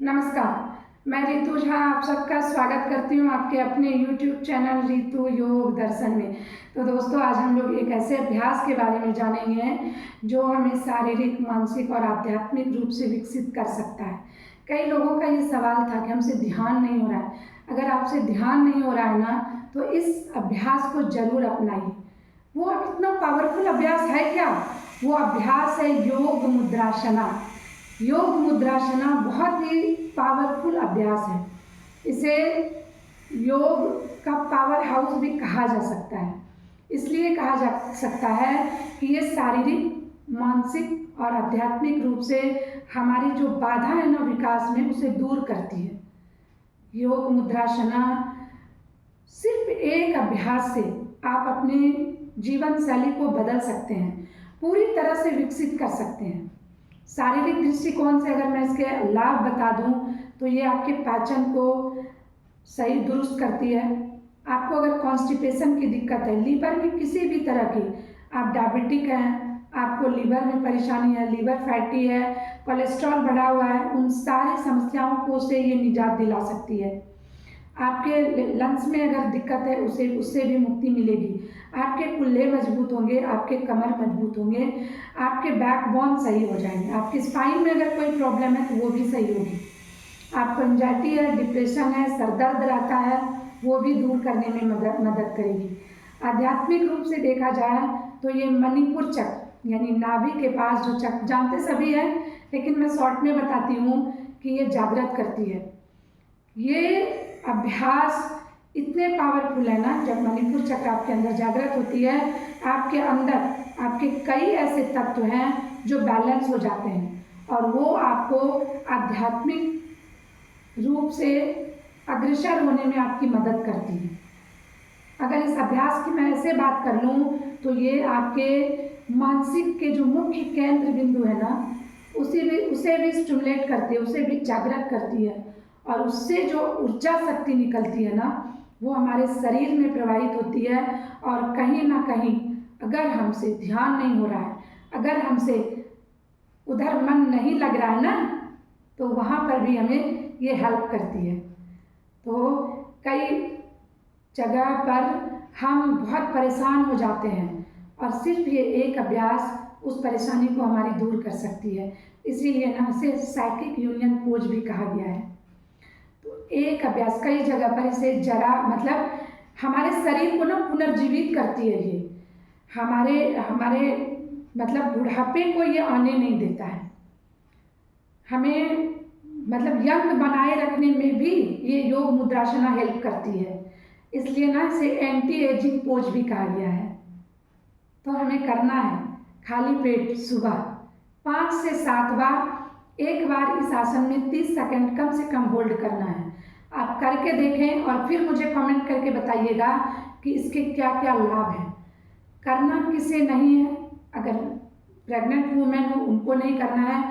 नमस्कार, मैं रितु झा आप सबका स्वागत करती हूँ आपके अपने YouTube चैनल रितु योग दर्शन में। तो दोस्तों, आज हम लोग एक ऐसे अभ्यास के बारे में जानेंगे जो हमें शारीरिक, मानसिक और आध्यात्मिक रूप से विकसित कर सकता है। कई लोगों का ये सवाल था कि हमसे ध्यान नहीं हो रहा है। अगर आपसे ध्यान नहीं हो रहा है ना, तो इस अभ्यास को जरूर अपनाइए। वो इतना पावरफुल अभ्यास है क्या? वो अभ्यास है योग मुद्रासना। योग मुद्रासना बहुत ही पावरफुल अभ्यास है। इसे योग का पावर हाउस भी कहा जा सकता है। इसलिए कहा जा सकता है कि ये शारीरिक, मानसिक और आध्यात्मिक रूप से हमारी जो बाधा है ना विकास में, उसे दूर करती है। योग मुद्रासना सिर्फ एक अभ्यास से आप अपने जीवन शैली को बदल सकते हैं, पूरी तरह से विकसित कर सकते हैं। शारीरिक दृष्टिकोण से अगर मैं इसके लाभ बता दूं तो ये आपके पाचन को सही दुरुस्त करती है। आपको अगर कॉन्स्टिपेशन की दिक्कत है, लीवर में किसी भी तरह की, आप डायबिटिक हैं, आपको लीवर में परेशानी है, लीवर फैटी है, कोलेस्ट्रॉल बढ़ा हुआ है, उन सारी समस्याओं को से ये निजात दिला सकती है। आपके लंग्स में अगर दिक्कत है उससे भी मुक्ति मिलेगी। आपके कुल्ले मजबूत होंगे, आपके कमर मजबूत होंगे, आपके बैकबोन सही हो जाएंगे, आपके स्पाइन में अगर कोई प्रॉब्लम है तो वो भी सही होगी। आपको एंजाइटी है, डिप्रेशन है, सर दर्द रहता है, वो भी दूर करने में मदद करेगी। आध्यात्मिक रूप से देखा जाए तो ये मणिपुर चक्र यानी नाभि के पास जो चक्र जानते सभी हैं, लेकिन मैं शॉर्ट में बताती हूँ कि ये जागृत करती है। ये अभ्यास इतने पावरफुल है ना, जब मणिपुर चक्र आपके अंदर जागृत होती है, आपके अंदर आपके कई ऐसे तत्व हैं जो बैलेंस हो जाते हैं और वो आपको आध्यात्मिक रूप से अग्रसर होने में आपकी मदद करती है। अगर इस अभ्यास की मैं ऐसे बात कर लूँ तो ये आपके मानसिक के जो मुख्य केंद्र बिंदु है ना, उसे भी स्टिमुलेट करती है, उसे भी जागृत करती है और उससे जो ऊर्जा शक्ति निकलती है ना, वो हमारे शरीर में प्रवाहित होती है। और कहीं ना कहीं अगर हमसे ध्यान नहीं हो रहा है, अगर हमसे उधर मन नहीं लग रहा है ना, तो वहाँ पर भी हमें ये हेल्प करती है। तो कई जगह पर हम बहुत परेशान हो जाते हैं और सिर्फ ये एक अभ्यास उस परेशानी को हमारी दूर कर सकती है। इसीलिए ना इसे साइकिक यूनियन पोज भी कहा गया है। तो एक अभ्यास कई जगह पर इसे जरा मतलब हमारे शरीर को ना पुनर्जीवित करती है। ये हमारे मतलब बुढ़ापे को ये आने नहीं देता है। हमें मतलब यंग बनाए रखने में भी ये योग मुद्रासना हेल्प करती है। इसलिए ना इसे एंटी एजिंग पोज भी कहा गया है। तो हमें करना है खाली पेट सुबह 5 से 7 बार, एक बार इस आसन में 30 सेकंड कम से कम होल्ड करना है। आप करके देखें और फिर मुझे कमेंट करके बताइएगा कि इसके क्या क्या लाभ हैं। करना किसे नहीं है, अगर प्रेग्नेंट वुमेन हो उनको नहीं करना है,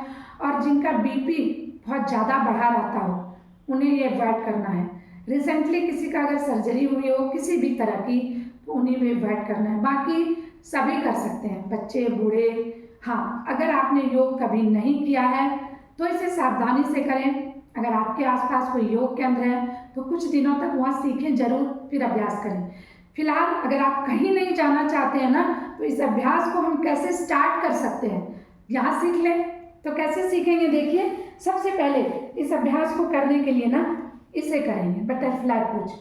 और जिनका बीपी बहुत ज़्यादा बढ़ा रहता हो उन्हें ये अवॉइड करना है। रिसेंटली किसी का अगर सर्जरी हुई हो किसी भी तरह की, तो उन्हें भी अवॉइड करना है। बाकी सभी कर सकते हैं, बच्चे, बूढ़े। हाँ, अगर आपने योग कभी नहीं किया है तो इसे सावधानी से करें। अगर आपके आसपास कोई योग केंद्र है तो कुछ दिनों तक वहाँ सीखें जरूर, फिर अभ्यास करें। फिलहाल अगर आप कहीं नहीं जाना चाहते हैं ना, तो इस अभ्यास को हम कैसे स्टार्ट कर सकते हैं, यहाँ सीख लें। तो कैसे सीखेंगे देखिए, सबसे पहले इस अभ्यास को करने के लिए ना इसे करेंगे बटरफ्लाई पोज।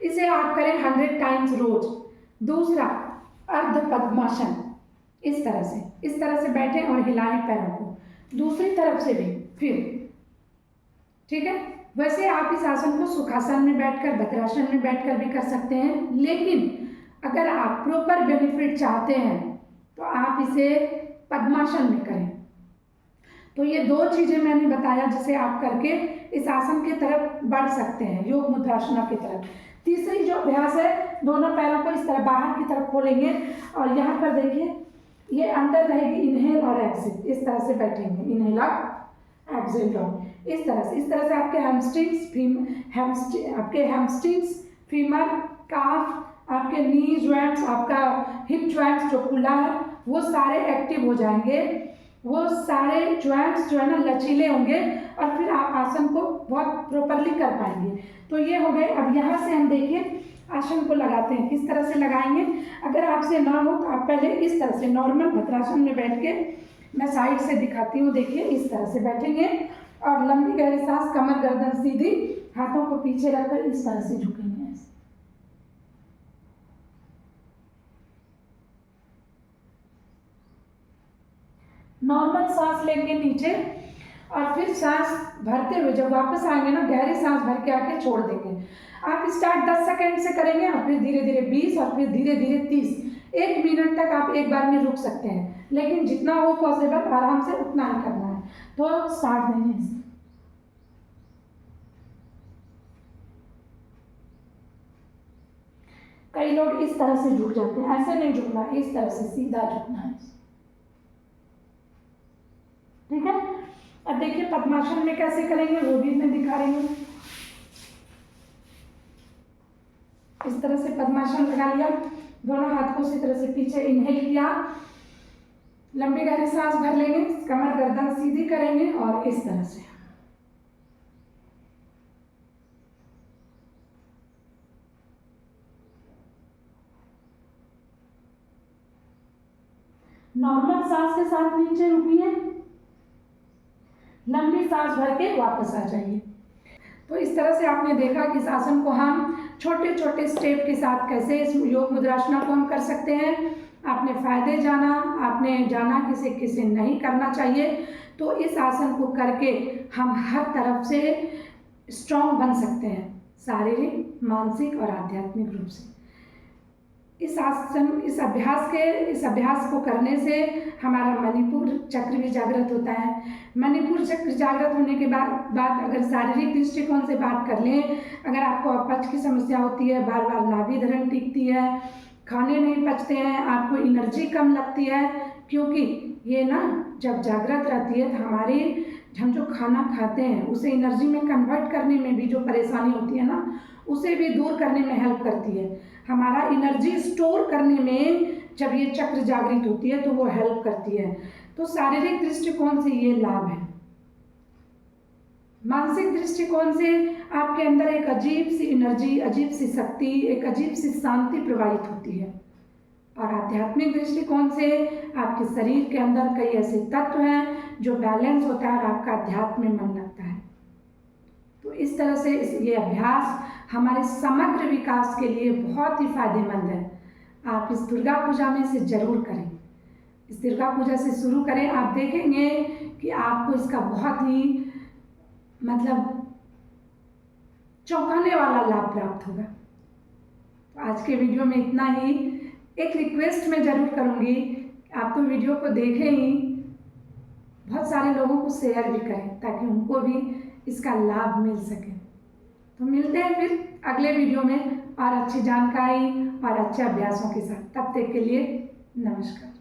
इसे आप करें 100 टाइम्स रोज। दूसरा अर्ध पद्मासन, इस तरह से बैठें और हिलाएं पैरों को, दूसरी तरफ से भी फिर, ठीक है। वैसे आप इस आसन को सुखासन में बैठकर, भद्रासन में बैठकर भी कर सकते हैं, लेकिन अगर आप प्रॉपर बेनिफिट चाहते हैं तो आप इसे पद्मासन में करें। तो ये 2 चीज़ें मैंने बताया जिसे आप करके इस आसन की तरफ बढ़ सकते हैं, योग मुद्रासना की तरफ। तीसरी जो अभ्यास है, दोनों पैरों को इस तरह बाहर की तरफ खोलेंगे और यहाँ पर देखिए ये अंदर रहेगी, इनहेल और एक्सेल, इस तरह से बैठेंगे, इनहेल और एक्सेल डाउन, इस तरह से आपके हैमस्ट्रिंग्स, फीमर, काफ, आपके नी ज्वाइंट्स, आपका हिप ज्वाइंट्स जो खुला है वो सारे एक्टिव हो जाएंगे। वो सारे ज्वाइंट्स जो है ना लचीले होंगे और फिर आप आसन को बहुत प्रॉपरली कर पाएंगे। तो ये हो गए। अब यहाँ से हम देखिए आसन को लगाते हैं, किस तरह से लगाएंगे। अगर आपसे ना हो तो आप पहले इस तरह से नॉर्मल भद्रासन में बैठ के, मैं साइड से दिखाती हूँ, देखिए इस तरह से बैठेंगे और लंबी गहरी सांस, कमर गर्दन सीधी, हाथों को पीछे रखकर इस तरह से झुकेंगे। नॉर्मल सांस लेंगे नीचे और फिर सांस भरते हुए जब वापस आएंगे ना, गहरी सांस भर के आके छोड़ देंगे। आप स्टार्ट 10 सेकेंड से करेंगे और फिर धीरे धीरे 20 और फिर धीरे धीरे 30। 1 मिनट तक आप एक बार में रुक सकते हैं, लेकिन जितना हो पॉसिबल आराम से उतना ही करना है। तो स्टार्ट देंगे। कई लोग इस तरह से झुक जाते हैं, ऐसे नहीं झुकना, इस तरह से सीधा झुकना है। ठीक है। अब देखिए पद्मासन में कैसे करेंगे वो भी मैं दिखा रही हूँ। इस तरह से पद्मासन लगा लिया, दोनों हाथ को इसी तरह से पीछे इनहेल किया, लंबी गहरी सांस भर लेंगे, कमर गर्दन सीधी करेंगे और इस तरह से। नॉर्मल सांस के साथ नीचे रुकिए, लंबी सांस भर के वापस आ जाइए। तो इस तरह से आपने देखा कि इस आसन को हम छोटे छोटे स्टेप के साथ कैसे इस योग मुद्रासना को हम कर सकते हैं। आपने फायदे जाना, आपने जाना किसे किसे नहीं करना चाहिए। तो इस आसन को करके हम हर तरफ से स्ट्रॉन्ग बन सकते हैं, शारीरिक, मानसिक और आध्यात्मिक रूप से। इस आसन, इस अभ्यास को करने से हमारा मणिपुर चक्र भी जागृत होता है। मणिपुर चक्र जागृत होने के बाद अगर शारीरिक दृष्टिकोण से बात कर लें, अगर आपको अपच की समस्या होती है, बार बार नाभि धरण टिकती है, खाने नहीं पचते हैं, आपको एनर्जी कम लगती है, क्योंकि ये ना जब जागृत रहती है तो हम जो खाना खाते हैं उसे एनर्जी में कन्वर्ट करने में भी जो परेशानी होती है ना, उसे भी दूर करने में हेल्प करती है। हमारा एनर्जी स्टोर करने में जब ये चक्र जागृत होती है तो वो हेल्प करती है। तो शारीरिक दृष्टिकोण से ये लाभ है। मानसिक दृष्टिकोण से आपके अंदर एक अजीब सी एनर्जी, अजीब सी शक्ति, एक अजीब सी शांति प्रवाहित होती है। और आध्यात्मिक दृष्टिकोण से आपके शरीर के अंदर कई ऐसे तत्व हैं जो बैलेंस होता है और आपका अध्यात्म में मन लगता है। तो इस तरह से ये अभ्यास हमारे समग्र विकास के लिए बहुत ही फायदेमंद है। आप इस दुर्गा पूजा में इसे जरूर करें। इस दुर्गा पूजा से शुरू करें, आप देखेंगे कि आपको इसका बहुत ही चौंकाने वाला लाभ प्राप्त होगा। तो आज के वीडियो में इतना ही। एक रिक्वेस्ट मैं जरूर करूँगी, आप तो वीडियो को देखें ही, बहुत सारे लोगों को शेयर भी करें ताकि उनको भी इसका लाभ मिल सके। तो मिलते हैं फिर अगले वीडियो में और अच्छी जानकारी और अच्छे अभ्यासों के साथ। तब तक के लिए नमस्कार।